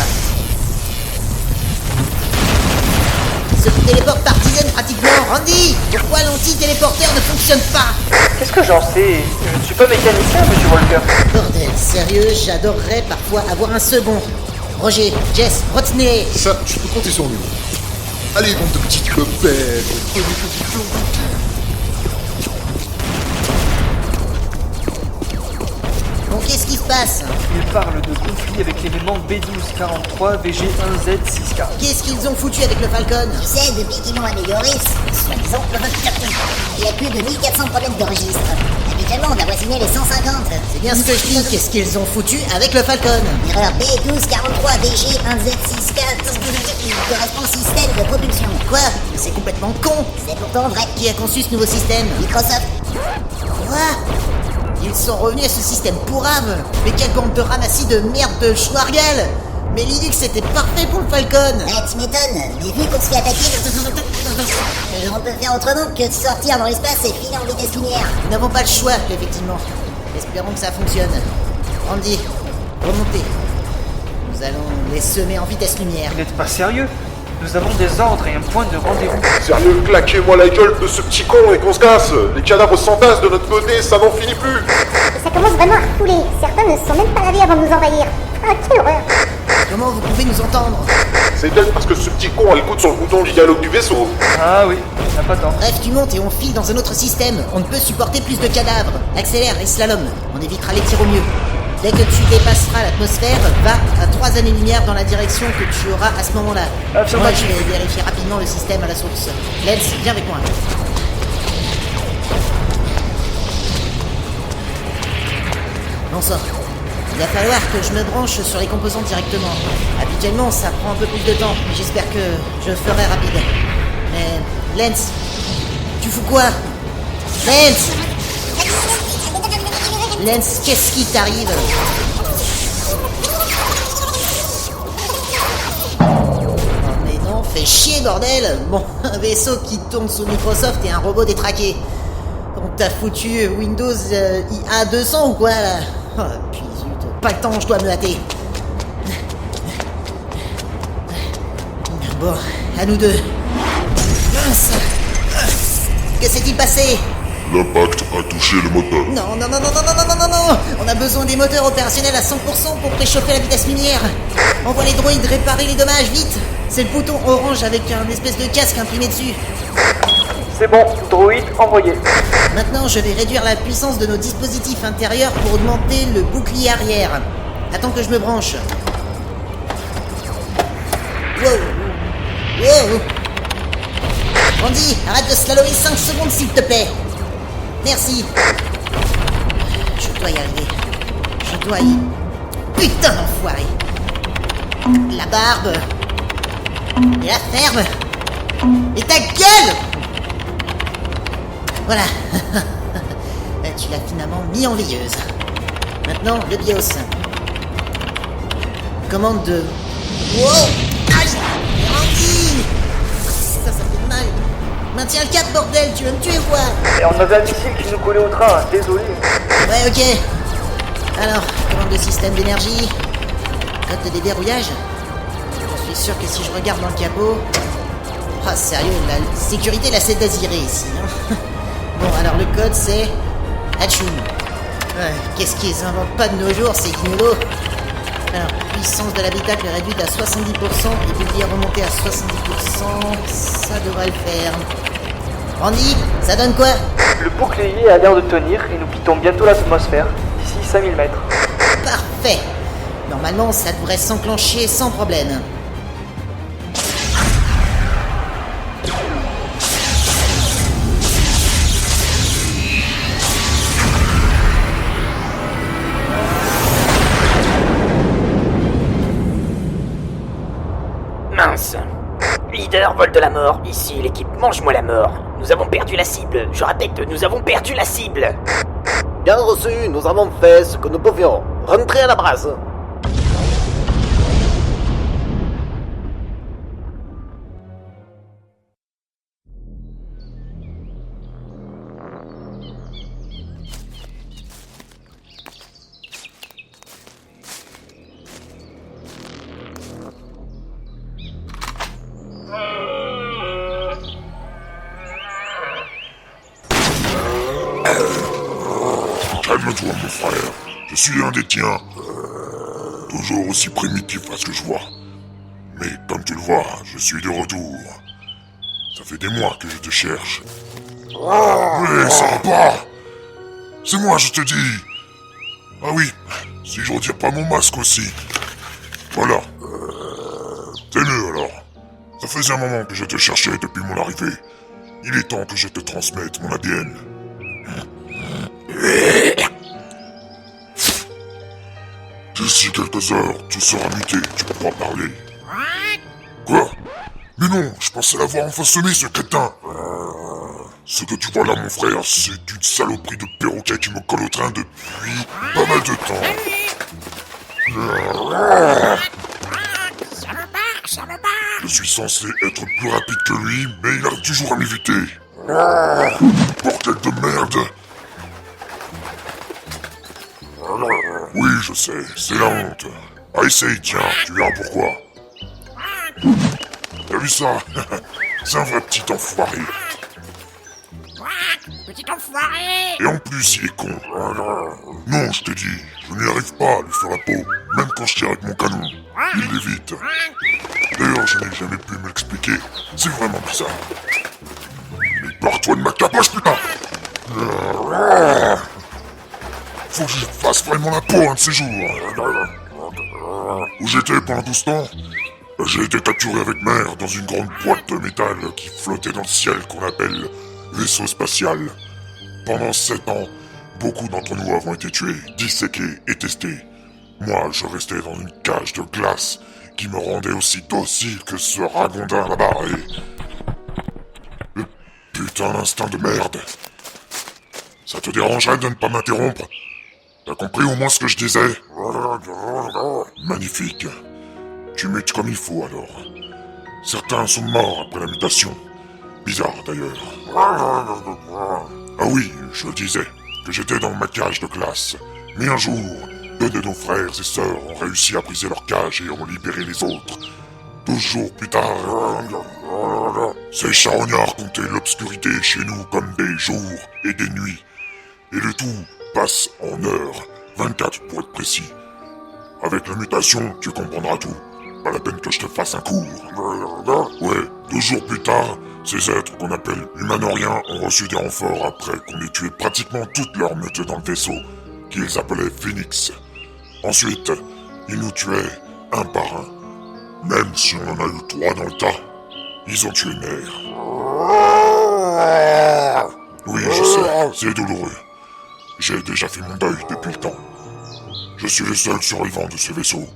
Il se téléporte par dizaines pratiquement. Randy, pourquoi l'anti-téléporteur ne fonctionne fonctionne pas. Qu'est-ce que j'en sais? Je ne suis pas mécanicien, monsieur Walker. Bordel, sérieux, j'adorerais parfois avoir un second. Roger, Jess, retenez. Ça, je peux compter sur nous. Allez, bande de petites copettes, prenez petit plan. Bon, qu'est-ce qui se passe? Il parle de conflit avec l'événement B1243 VG1Z64. Qu'est-ce qu'ils ont foutu avec le Falcon? Tu sais, depuis qu'ils l'ont amélioré, soi-disant, il y a plus de 1400 problèmes de registre. Habituellement, on avoisinait les 150. C'est bien ce que je dis, qu'est-ce qu'ils ont foutu avec le Falcon? Erreur B1243 VG1Z64 correspond au système de propulsion. Quoi? C'est complètement con. C'est pourtant vrai. Qui a conçu ce nouveau système? Microsoft. Quoi? Ils sont revenus à ce système pourrave. Mais quelle bande de ramassis de merde de Schwargal. Mais Linux était parfait pour le Falcon. Ouais, tu m'étonnes, mais vu qu'on se fait attaquer, on peut faire autrement que de sortir dans l'espace et filer en vitesse linéaire. Nous n'avons pas le choix, effectivement. Espérons que ça fonctionne. Andy, remontez. Nous allons les semer en vitesse lumière. Vous n'êtes pas sérieux? Nous avons des ordres et un point de rendez-vous. Sérieux, claquez-moi la gueule de ce petit con et qu'on se casse. Les cadavres s'entassent de notre côté, ça n'en finit plus. Ça commence vraiment à fouler. Certains ne se sont même pas lavés avant de nous envahir. Ah, quelle horreur. Comment vous pouvez nous entendre? C'est peut-être parce que ce petit con a le coude sur le bouton du dialogue du vaisseau. Ah oui, on n'a pas tort. Bref, tu montes et on file dans un autre système. On ne peut supporter plus de cadavres. Accélère et slalom. On évitera les tirs au mieux. Dès que tu dépasseras l'atmosphère, va à 3 années-lumière dans la direction que tu auras à ce moment-là. Moi, je vais vérifier rapidement le système à la source. Lens, viens avec moi. Bon sang. Il va falloir que je me branche sur les composants directement. Habituellement, ça prend un peu plus de temps, mais j'espère que je ferai rapide. Mais... Lens, tu fous quoi? Lens! Lens, qu'est-ce qui t'arrive? Oh mais non, fais chier bordel! Bon, un vaisseau qui tourne sous Microsoft et un robot détraqué. On t'a foutu Windows IA 200 ou quoi là? Oh puis zut, pas le temps, je dois me hâter. Bon, à nous deux. Mince. Que s'est-il passé? L'impact a touché le moteur. Non, non, non, non, non, non, non, non, non. On a besoin des moteurs opérationnels à 100% pour préchauffer la vitesse lumière. Envoie les droïdes réparer les dommages, vite. C'est le bouton orange avec un espèce de casque imprimé dessus. C'est bon, droïde envoyé. Maintenant, je vais réduire la puissance de nos dispositifs intérieurs pour augmenter le bouclier arrière. Attends que je me branche. Wow. Wow. Andy, arrête de slalomer 5 secondes s'il te plaît. Merci. Je dois y arriver. Je dois y... Putain d'enfoiré. La barbe. Et la ferme. Et ta gueule. Voilà. Tu l'as finalement mis en veilleuse. Maintenant, le BIOS. Commande de... Wow. Aïe. Andy. Ça fait mal. Maintiens le cap, bordel, tu veux me tuer ou quoi? Et on avait un missile qui nous collait au train, désolé. Ouais, ok. Alors, commande de système d'énergie. Code de déverrouillage. Je suis sûr que si je regarde dans le capot... Ah, sérieux, la sécurité la c'est d'Aziré ici, hein. Bon, alors le code c'est... Hachoum. Ouais, qu'est-ce qu'ils inventent pas de nos jours, ces gnoulots? Alors, puissance de l'habitacle réduite à 70% et bouclier remonté à 70%, ça devrait le faire. Andy, ça donne quoi? Le bouclier a l'air de tenir et nous quittons bientôt l'atmosphère, d'ici 5000 mètres. Parfait. Normalement, ça devrait s'enclencher sans problème. Mince. Leader, vol de la mort. Ici, l'équipe Mange-moi la mort. Nous avons perdu la cible. Je répète, nous avons perdu la cible. Bien reçu, nous avons fait ce que nous pouvions. Rentrez à la base. Calme-toi, mon frère. Je suis un des tiens. Toujours aussi primitif à ce que je vois. Mais comme tu le vois, je suis de retour. Ça fait des mois que je te cherche. Mais ça va pas. C'est moi, je te dis. Ah oui, si je retire pas mon masque aussi. Voilà. C'est mieux alors. Ça faisait un moment que je te cherchais depuis mon arrivée. Il est temps que je te transmette mon ADN. D'ici quelques heures, tu seras muté, tu pourras parler. Quoi? Mais non, je pensais l'avoir enfin semé, ce crétin. Ce que tu vois là, mon frère, c'est une saloperie de perroquet qui me colle au train depuis pas mal de temps. Je suis censé être plus rapide que lui, mais il arrive toujours à m'éviter. Bordel de merde! Oui, je sais, c'est la honte. Ah, essaye, tiens, tu verras pourquoi. T'as vu ça? C'est un vrai petit enfoiré. Petit enfoiré! Et en plus, il est con. Non, je t'ai dit, je n'y arrive pas à lui faire la peau, même quand je tire avec mon canon. Il l'évite. D'ailleurs, je n'ai jamais pu me l'expliquer. C'est vraiment bizarre. Mais barre-toi de ma capoche, putain! Faut que je fasse vraiment la peau un de ces jours. Où j'étais pendant tout ce temps? J'ai été capturé avec mère dans une grande boîte de métal qui flottait dans le ciel qu'on appelle vaisseau spatial. Pendant 7 ans, beaucoup d'entre nous avons été tués, disséqués et testés. Moi, je restais dans une cage de glace qui me rendait aussi docile que ce ragondin là-bas et... Le putain d'instinct de merde. Ça te dérangerait de ne pas m'interrompre? T'as compris au moins ce que je disais? Magnifique. Tu mutes comme il faut alors. Certains sont morts après la mutation. Bizarre d'ailleurs. Ah oui, je disais que j'étais dans ma cage de glace. Mais un jour, 2 de nos frères et sœurs ont réussi à briser leur cage et ont libéré les autres. 12 jours plus tard, ces charognards comptaient l'obscurité chez nous comme des jours et des nuits. Et le tout passe en heures, 24 pour être précis. Avec la mutation, tu comprendras tout. Pas la peine que je te fasse un cours. Ouais, 2 jours plus tard, ces êtres qu'on appelle humanoriens ont reçu des renforts après qu'on ait tué pratiquement toute leur meute dans le vaisseau, qu'ils appelaient Phoenix. Ensuite, ils nous tuaient un par un. Même si on en a eu 3 dans le tas, ils ont tué mère. Oui, je sais, c'est douloureux. J'ai déjà fait mon deuil depuis le temps. Je suis le seul survivant de ce vaisseau.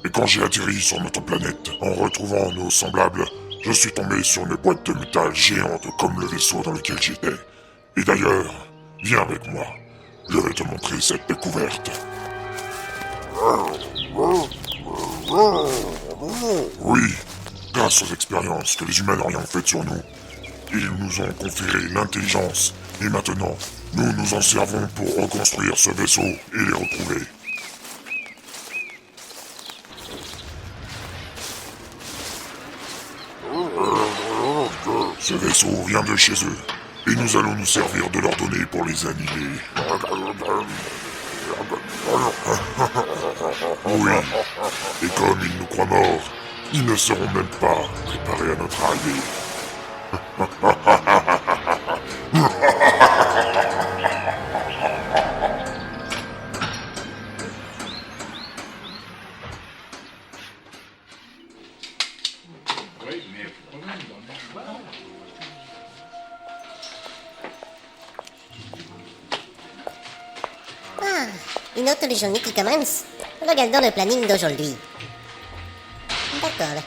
Et quand j'ai atterri sur notre planète, en retrouvant nos semblables, je suis tombé sur une boîte de métal géante comme le vaisseau dans lequel j'étais. Et d'ailleurs, viens avec moi. Je vais te montrer cette découverte. Oui, grâce aux expériences que les Humanoriens ont faites sur nous, ils nous ont conféré l'intelligence. Et maintenant, nous nous en servons pour reconstruire ce vaisseau et les retrouver. Ce vaisseau vient de chez eux, et nous allons nous servir de leurs données pour les annihiler. Oui, et comme ils nous croient morts, ils ne seront même pas préparés à notre arrivée. Ah, une autre journée qui commence. Regardons le planning d'aujourd'hui. D'accord.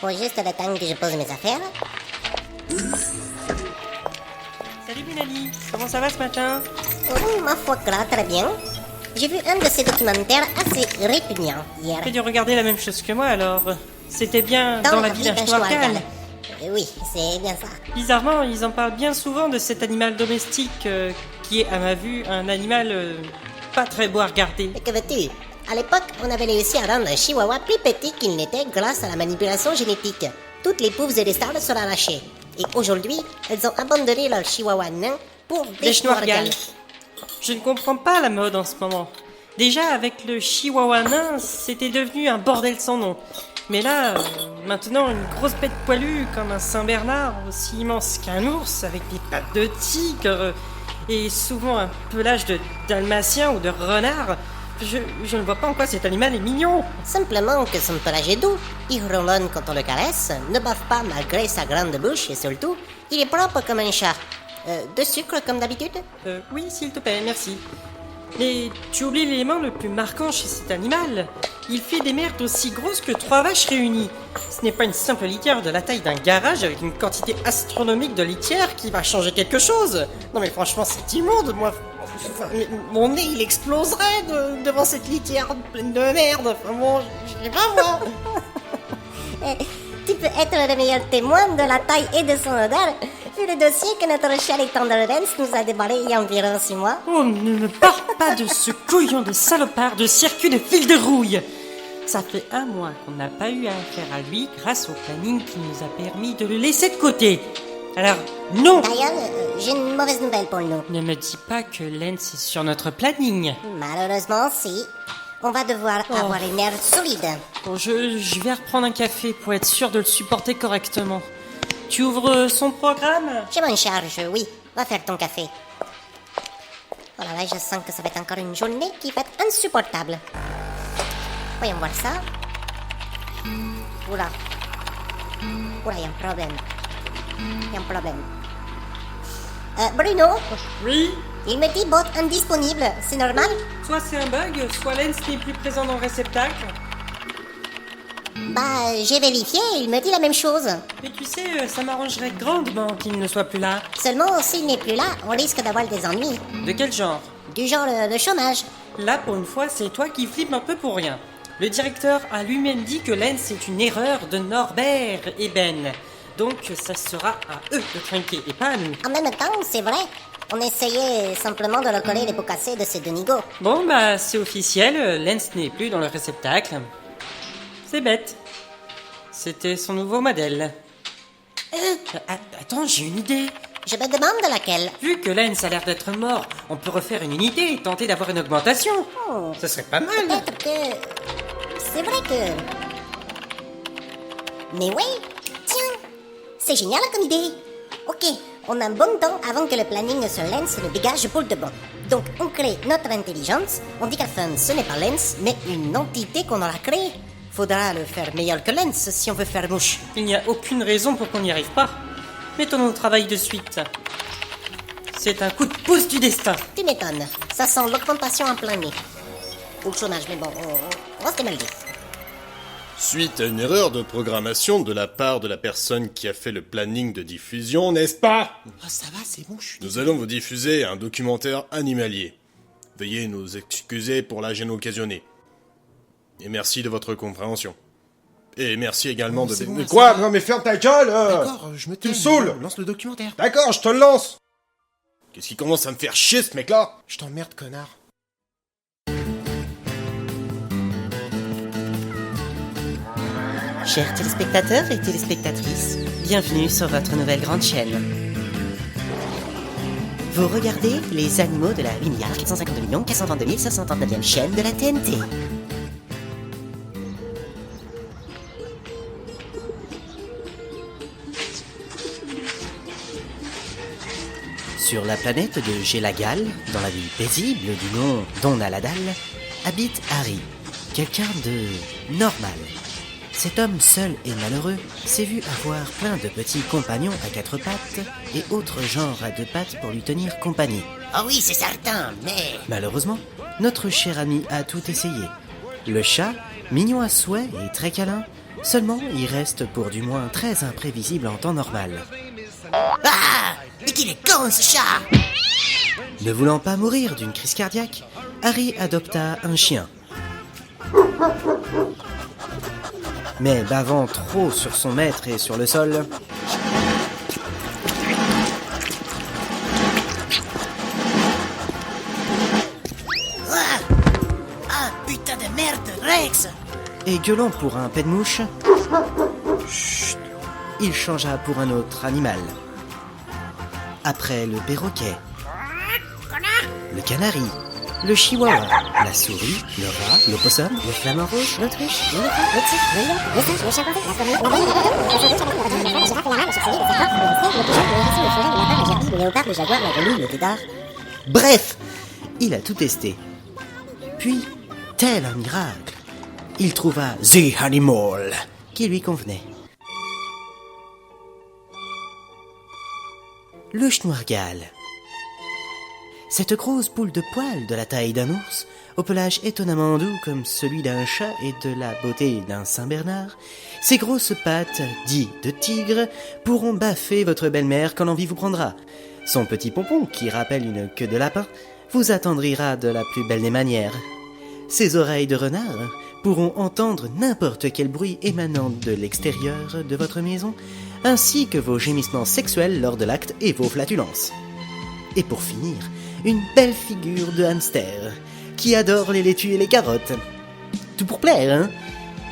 Faut juste le temps que je pose mes affaires. Salut Mélanie, comment ça va ce matin? Oh, ma foi, très bien. J'ai vu un de ces documentaires assez répugnants hier. Tu as dû regarder la même chose que moi alors. C'était bien dans la village Noircal. Oui, c'est bien ça. Bizarrement, ils en parlent bien souvent de cet animal domestique qui est, à ma vue, un animal pas très beau à regarder. Mais que veux-tu? À l'époque, on avait réussi à rendre un chihuahua plus petit qu'il n'était grâce à la manipulation génétique. Toutes les pouves et les stars sont arrachées. Et aujourd'hui, elles ont abandonné leur chihuahua nain pour Bêche-Noir-Gale. Je ne comprends pas la mode en ce moment. Déjà, avec le chihuahua nain, c'était devenu un bordel sans nom. Mais là, maintenant, une grosse bête poilue comme un Saint-Bernard, aussi immense qu'un ours, avec des pattes de tigre, et souvent un pelage de dalmatien ou de renard, je ne vois pas en quoi cet animal est mignon. Simplement que son pelage est doux. Il ronronne quand on le caresse, ne bave pas malgré sa grande bouche, et surtout, il est propre comme un chat. De sucre comme d'habitude? Oui, s'il te plaît, merci. Mais tu oublies l'élément le plus marquant chez cet animal. Il fait des merdes aussi grosses que 3 vaches réunies. Ce n'est pas une simple litière de la taille d'un garage avec une quantité astronomique de litière qui va changer quelque chose. Non mais franchement, c'est immonde, moi. Enfin, mon nez, il exploserait devant cette litière pleine de merde. Enfin bon, je vais pas voir. Tu peux être le meilleur témoin de la taille et de son odeur, vu le dossier que notre cher et tendre Lens nous a débarré il y a environ 6 mois. Oh, ne me parle pas de ce couillon de salopard de circuit de fil de rouille. Ça fait 1 mois qu'on n'a pas eu affaire à lui grâce au planning qui nous a permis de le laisser de côté. Alors, non! D'ailleurs, j'ai une mauvaise nouvelle pour nous. Ne me dis pas que Lens est sur notre planning. Malheureusement, si. On va devoir avoir les nerfs solides. Bon, je vais reprendre un café pour être sûr de le supporter correctement. Tu ouvres son programme? Je m'en charge, oui. Va faire ton café. Oh là là, je sens que ça va être encore une journée qui va être insupportable. Voyons voir ça. Oula. Oula, il y a un problème. Il y a un problème. Bruno? Oui? Il me dit bot indisponible, c'est normal? Soit c'est un bug, soit Lens n'est plus présent dans le réceptacle. Bah, j'ai vérifié, il me dit la même chose. Mais tu sais, ça m'arrangerait grandement qu'il ne soit plus là. Seulement, s'il n'est plus là, on risque d'avoir des ennuis. De quel genre? Du genre le chômage. Là, pour une fois, c'est toi qui flippes un peu pour rien. Le directeur a lui-même dit que Lens est une erreur de Norbert et Ben. Donc, ça sera à eux de trinquer et pas à nous. En même temps, c'est vrai. On essayait simplement de recoller les pots cassés de ces deux nigauds. Bon, bah, c'est officiel. Lens n'est plus dans le réceptacle. C'est bête. C'était son nouveau modèle. Attends, j'ai une idée. Je me demande laquelle. Vu que Lens a l'air d'être mort, on peut refaire une unité et tenter d'avoir une augmentation. Oh, ça serait pas mal. Peut-être que... C'est vrai que... Mais oui, tiens, c'est génial comme idée. Ok, on a un bon temps avant que le planning sur Lens ne dégage pour de bon. Donc on crée notre intelligence, on dit qu'à fin ce n'est pas Lens, mais une entité qu'on aura créée. Faudra le faire meilleur que Lens si on veut faire mouche. Il n'y a aucune raison pour qu'on n'y arrive pas. Mettons-nous au travail de suite. C'est un coup de pouce du destin. Tu m'étonnes, ça sent l'augmentation en plein nez. Ou le chômage, mais bon, on va se démalder. Suite à une erreur de programmation de la part de la personne qui a fait le planning de diffusion, n'est-ce pas? Oh, ça va, c'est bon, Nous allons vous diffuser un documentaire animalier. Veuillez nous excuser pour la gêne occasionnée. Et merci de votre compréhension. Et merci également de... bon, Quoi? Non mais ferme ta gueule! D'accord, je me tais. Tu me saoules! Lance le documentaire. D'accord, je te le lance! Qu'est-ce qui commence à me faire chier ce mec-là? Je t'emmerde, connard. Chers téléspectateurs et téléspectatrices, bienvenue sur votre nouvelle grande chaîne. Vous regardez les animaux de la 8 452 432 539e chaîne de la TNT. Sur la planète de Gélagal, dans la ville paisible du nom d'Onaladal, habite Harry, quelqu'un de normal. Cet homme seul et malheureux s'est vu avoir plein de petits compagnons à 4 pattes et autres genres à 2 pattes pour lui tenir compagnie. Ah oui, c'est certain, mais... Malheureusement, notre cher ami a tout essayé. Le chat, mignon à souhait et très câlin, seulement il reste pour du moins très imprévisible en temps normal. Ah! Mais qu'il est con, ce chat! Ne voulant pas mourir d'une crise cardiaque, Harry adopta un chien. Mais bavant trop sur son maître et sur le sol... Ah, putain de merde, Rex! Et gueulant pour un pet-de-mouche, chut, il changea pour un autre animal. Après le perroquet, le canari, le chihuahua, la souris, le rat, l'opossum, le flamant rouge, l'autruche, l'éléphant, le tigre, le lion, le singe, le chimpanzé, la fourmi, la baleine, la girafe, la rame, le chauve-souris, le serpent, le hamster, le pigeon, le hérisson, le cheval, le lapin, la gerbille, le léopard, le jaguar, la grenouille, le tétard. Bref, il a tout testé. Puis, tel un miracle, il trouva The Animal qui lui convenait. Le schnoirgal. Cette grosse boule de poils de la taille d'un ours, au pelage étonnamment doux comme celui d'un chat et de la beauté d'un Saint-Bernard, ses grosses pattes, dites de tigre, pourront baffer votre belle-mère quand l'envie vous prendra. Son petit pompon, qui rappelle une queue de lapin, vous attendrira de la plus belle des manières. Ses oreilles de renard pourront entendre n'importe quel bruit émanant de l'extérieur de votre maison, ainsi que vos gémissements sexuels lors de l'acte et vos flatulences. Et pour finir, une belle figure de hamster, qui adore les laitues et les carottes. Tout pour plaire, hein?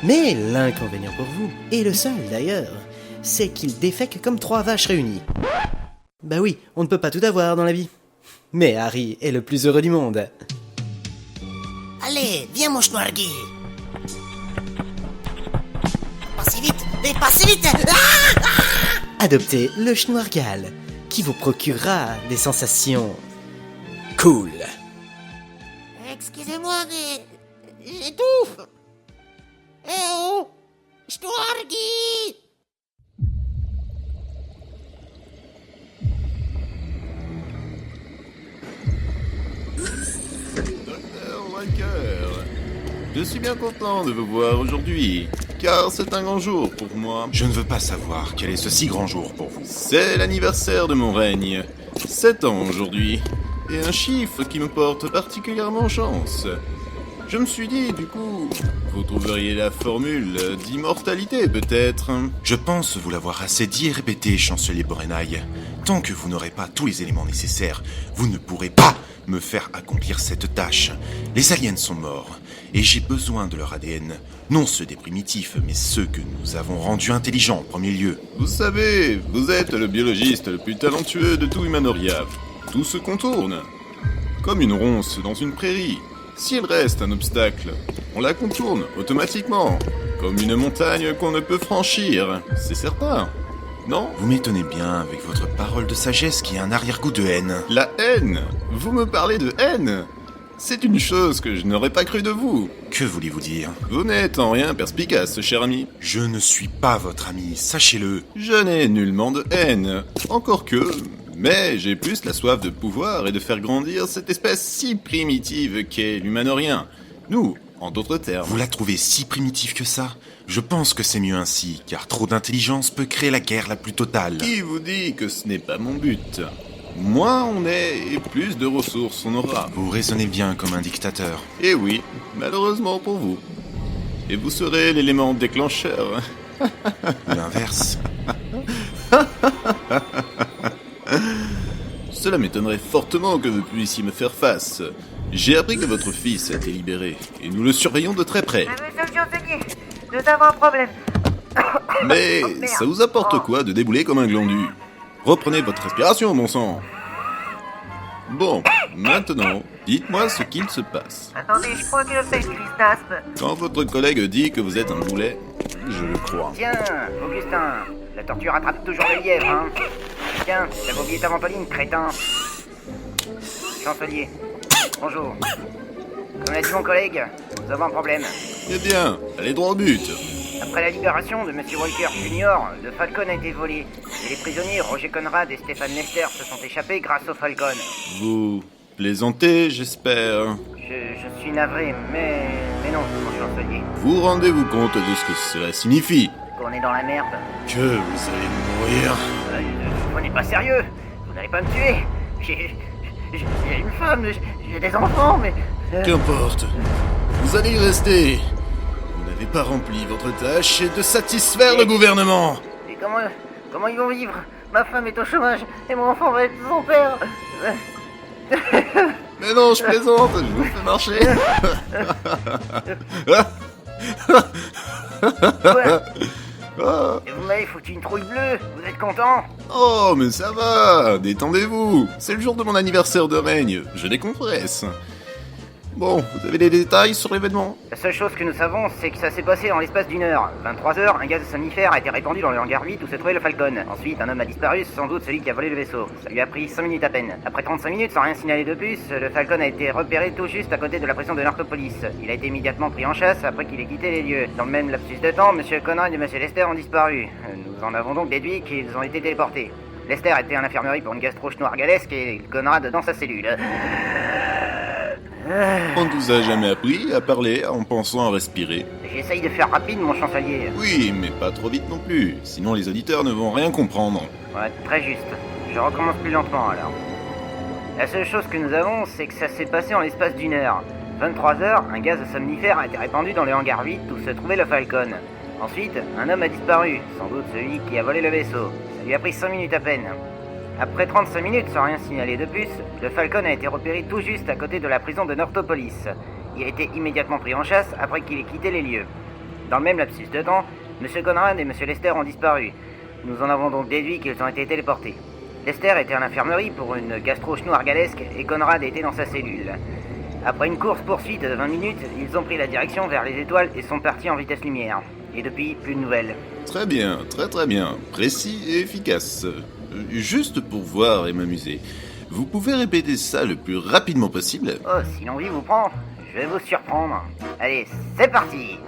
Mais l'inconvénient pour vous, et le seul d'ailleurs, c'est qu'il défèque comme 3 vaches réunies. Bah oui, on ne peut pas tout avoir dans la vie. Mais Harry est le plus heureux du monde. Allez, viens mon schnoirgui. Pas si vite, mais pas si vite. Adoptez le schnoirgal, qui vous procurera des sensations cool. Excusez-moi, mais j'étouffe. Eh oh, schnoirgui. Je suis bien content de vous voir aujourd'hui, car c'est un grand jour pour moi. Je ne veux pas savoir quel est ce si grand jour pour vous. C'est l'anniversaire de mon règne. 7 ans aujourd'hui, et un chiffre qui me porte particulièrement chance. Je me suis dit, du coup, vous trouveriez la formule d'immortalité, peut-être. Je pense vous l'avoir assez dit et répété, chancelier Borenai. Tant que vous n'aurez pas tous les éléments nécessaires, vous ne pourrez pas me faire accomplir cette tâche. Les aliens sont morts, et j'ai besoin de leur ADN. Non ceux des primitifs, mais ceux que nous avons rendus intelligents en premier lieu. Vous savez, vous êtes le biologiste le plus talentueux de tout Humanoria. Tout se contourne. Comme une ronce dans une prairie. S'il reste un obstacle, on la contourne automatiquement. Comme une montagne qu'on ne peut franchir, c'est certain. Non? Vous m'étonnez bien avec votre parole de sagesse qui a un arrière-goût de haine. La haine? Vous me parlez de haine? C'est une chose que je n'aurais pas cru de vous. Que voulez-vous dire? Vous n'êtes en rien perspicace, cher ami. Je ne suis pas votre ami, sachez-le. Je n'ai nullement de haine. Encore que... Mais j'ai plus la soif de pouvoir et de faire grandir cette espèce si primitive qu'est l'humanorien. Nous, en d'autres termes. Vous la trouvez si primitive que ça? Je pense que c'est mieux ainsi, car trop d'intelligence peut créer la guerre la plus totale. Qui vous dit que ce n'est pas mon but? Moins on est, et plus de ressources on aura. Vous raisonnez bien comme un dictateur. Eh oui, malheureusement pour vous. Et vous serez l'élément déclencheur. L'inverse. Cela m'étonnerait fortement que vous puissiez me faire face. J'ai appris que votre fils a été libéré, et nous le surveillons de très près. Monsieur le chancelier, nous avons un problème. Mais ça vous apporte quoi de débouler comme un glandu? Reprenez votre respiration, mon sang. Bon, maintenant, dites-moi ce qu'il se passe. Attendez, je crois que je fais une crise d'asthme. Quand votre collègue dit que vous êtes un boulet, je le crois. Tiens, Augustin, la tortue rattrape toujours le lièvre, hein. Tiens, t'as oublié ta ventoline, crétin. Chancelier, bonjour. Comme l'a dit mon collègue, nous avons un problème. Eh bien, allez droit au but. Après la libération de Monsieur Walker Jr., le Falcon a été volé. Et les prisonniers Roger Conrad et Stéphane Lester se sont échappés grâce au Falcon. Vous plaisantez, j'espère. Je suis navré, mais non, mon chancelier. Vous rendez-vous compte de ce que cela signifie? Qu'on est dans la merde. Que vous allez mourir. Vous n'êtes pas sérieux. Vous n'allez pas me tuer. J'ai une femme, j'ai des enfants, mais... Qu'importe. Vous allez y rester. Vous n'avez pas rempli votre tâche et de satisfaire le gouvernement. Et comment ils vont vivre? Ma femme est au chômage et mon enfant va être sans père. Mais non, je plaisante, je vous fais marcher. Ah. Et vous m'avez foutu une trouille bleue, vous êtes content? Oh, mais ça va, détendez-vous. C'est le jour de mon anniversaire de règne, je décompresse. Bon, vous avez des détails sur l'événement? La seule chose que nous savons, c'est que ça s'est passé en l'espace d'une heure. 23h, un gaz somnifère a été répandu dans le hangar 8 où se trouvait le Falcon. Ensuite, un homme a disparu, sans doute celui qui a volé le vaisseau. Ça lui a pris 5 minutes à peine. Après 35 minutes, sans rien signaler de plus, le Falcon a été repéré tout juste à côté de la prison de Nortopolis. Il a été immédiatement pris en chasse après qu'il ait quitté les lieux. Dans le même lapsus de temps, Monsieur Conrad et Monsieur Lester ont disparu. Nous en avons donc déduit qu'ils ont été téléportés. Lester était à l'infirmerie pour une gastro noirgalesque et Conrad dans sa cellule. On ne vous a jamais appris à parler en pensant à respirer? J'essaye de faire rapide, mon chancelier. Oui, mais pas trop vite non plus, sinon les auditeurs ne vont rien comprendre. Ouais, très juste. Je recommence plus lentement alors. La seule chose que nous avons, c'est que ça s'est passé en l'espace d'une heure. 23h, un gaz somnifère a été répandu dans le hangar 8 où se trouvait le Falcon. Ensuite, un homme a disparu, sans doute celui qui a volé le vaisseau. Ça lui a pris 5 minutes à peine. Après 35 minutes sans rien signaler de plus, le Falcon a été repéré tout juste à côté de la prison de Nortopolis. Il a été immédiatement pris en chasse après qu'il ait quitté les lieux. Dans le même lapsus de temps, M. Conrad et M. Lester ont disparu. Nous en avons donc déduit qu'ils ont été téléportés. Lester était à l'infirmerie pour une gastro-noirgalesque et Conrad était dans sa cellule. Après une course-poursuite de 20 minutes, ils ont pris la direction vers les étoiles et sont partis en vitesse lumière. Et depuis, plus de nouvelles. Très bien, très bien. Précis et efficace. Juste pour voir et m'amuser, vous pouvez répéter ça le plus rapidement possible? Oh, si l'envie vous prend, je vais vous surprendre. Allez, c'est parti!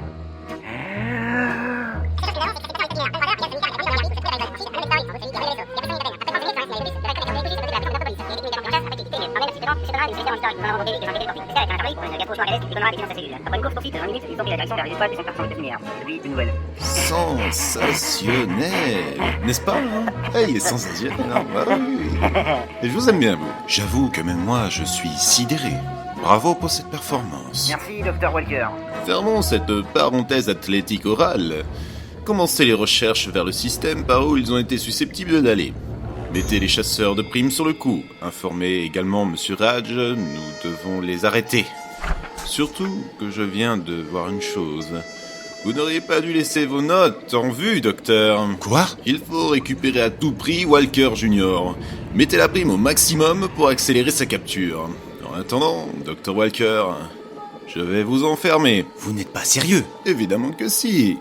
Sensationnel, n'est-ce pas? Il est sensationnel, hein? Bah oui. Et je vous aime bien, vous. J'avoue que même moi, je suis sidéré. Bravo pour cette performance. Merci, Dr. Walker. Fermons cette parenthèse athlétique orale. Commencez les recherches vers le système par où ils ont été susceptibles d'aller. Mettez les chasseurs de primes sur le coup. Informez également Monsieur Raj, nous devons les arrêter. Surtout que je viens de voir une chose. Vous n'auriez pas dû laisser vos notes en vue, docteur. Quoi? Il faut récupérer à tout prix Walker Jr. Mettez la prime au maximum pour accélérer sa capture. En attendant, Dr. Walker, je vais vous enfermer. Vous n'êtes pas sérieux? Évidemment que si.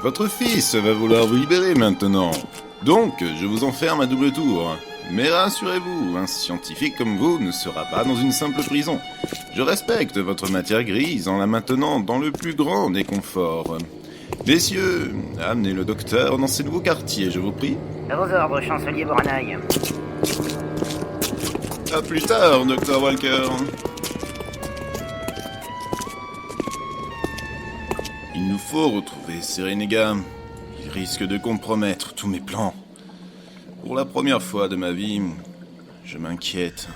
Votre fils va vouloir vous libérer maintenant. Donc, je vous enferme à double tour. Mais rassurez-vous, un scientifique comme vous ne sera pas dans une simple prison. Je respecte votre matière grise en la maintenant dans le plus grand des conforts. Messieurs, amenez le docteur dans ces nouveaux quartiers, je vous prie. À vos ordres, chancelier Boranaï. À plus tard, Dr. Walker. Il nous faut retrouver ces renégats. Ils risquent de compromettre tous mes plans. Pour la première fois de ma vie, je m'inquiète.